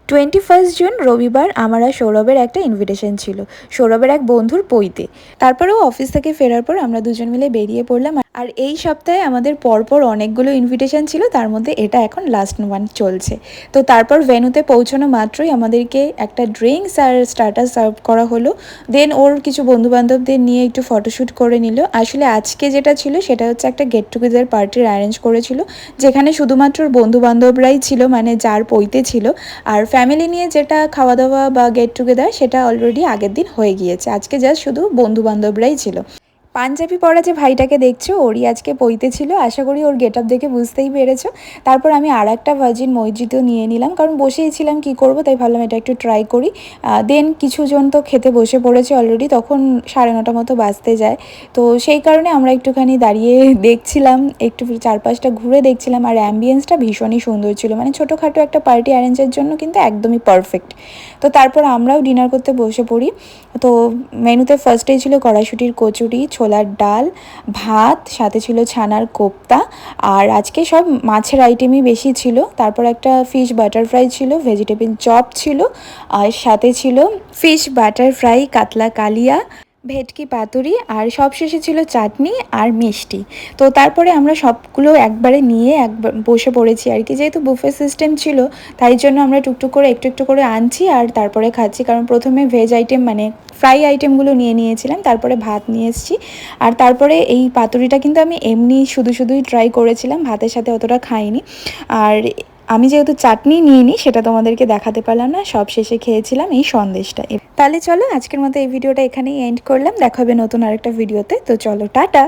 21 June রবিবার আমার আর সৌরভের একটা ইনভিটেশন ছিল, সৌরভের এক বন্ধুর পৈতে। তারপরেও অফিস থেকে ফেরার পর আমরা দুজন মিলে বেরিয়ে পড়লাম। আর এই সপ্তাহে আমাদের পরপর অনেকগুলো ইনভিটেশন ছিল, তার মধ্যে এটা এখন লাস্ট ওয়ান চলছে। তো তারপর ভেন্যুতে পৌঁছানো মাত্রই আমাদেরকে একটা ড্রিঙ্কস আর স্টার্টার সার্ভ করা হলো। দেন ওর কিছু বন্ধুবান্ধবদের নিয়ে একটু ফটোশ্যুট করে নিল। আসলে আজকে যেটা ছিল সেটা হচ্ছে একটা গেট টুগেদার পার্টির অ্যারেঞ্জ করেছিল, যেখানে শুধুমাত্র বন্ধুবান্ধবরাই ছিল, মানে যার পৈতে ছিল। আর ফ্যামিলি নিয়ে যেটা খাওয়া দাওয়া বা গেট টুগেদার সেটা অলরেডি আগের দিন হয়ে গিয়েছে। আজকে জাস্ট শুধু বন্ধুবান্ধবরাই ছিল। পাঞ্জাবি পরা যে ভাইটাকে দেখছো, ওরই আজকে পৈতে ছিল। আশা করি ওর গেট আপ দেখে বুঝতেই পেরেছো। তারপর আমি আর একটা ভার্জিন মসজিদও নিয়ে নিলাম, কারণ বসেই ছিলাম, কী করবো, তাই ভাবলাম এটা একটু ট্রাই করি। দেন কিছুজন তো খেতে বসে পড়েছে অলরেডি, তখন 9:30 মতো বাজতে যায়। তো সেই কারণে আমরা একটুখানি দাঁড়িয়ে দেখছিলাম, একটু চারপাশটা ঘুরে দেখছিলাম। আর অ্যাম্বিয়েন্সটা ভীষণই সুন্দর ছিল, মানে ছোটোখাটো একটা পার্টি অ্যারেঞ্জের জন্য কিন্তু একদমই পারফেক্ট। তো তারপর আমরাও ডিনার করতে বসে পড়ি। তো মেনুতে ফার্স্টেই ছিল কড়াইশুঁটির কচুরি, ছোলার ডাল, ভাত, সাথে ছিল ছানার কোপ্তা। আর আজকে সব মাছের আইটেমই বেশি ছিল। তারপর একটা ফিশ বাটার ফ্রাই ছিল, ভেজিটেবল চপ ছিল, আর সাথে ছিল ফিশ বাটার ফ্রাই, কাতলা কালিয়া, ভেটকি পাতুরি, আর সবশেষে ছিল চাটনি আর মিষ্টি। তো তারপরে আমরা সবগুলো একবারে নিয়ে একবার বসে পড়েছি আর কি। যেহেতু বুফে সিস্টেম ছিল, তাই জন্য আমরা টুকটুক করে একটু একটু করে আনছি আর তারপরে খাচ্ছি। কারণ প্রথমে ভেজ আইটেম মানে ফ্রাই আইটেমগুলো নিয়ে নিয়েছিলাম, তারপরে ভাত নিয়ে এসেছি। আর তারপরে এই পাতুরিটা কিন্তু আমি এমনি শুধুই ট্রাই করেছিলাম, ভাতের সাথে অতটা খাইনি। আর আমি যেহেতু চাটনি নিইনি, সেটা তোমাদেরকে দেখাতে পারলাম না। সব শেষে খেয়েছিলাম এই সন্দেশটা। তাহলে চলো আজকের মতো এই ভিডিওটা এখানেই এন্ড করলাম। দেখা হবে নতুন আরেকটা ভিডিওতে। তো চলো, টাটা।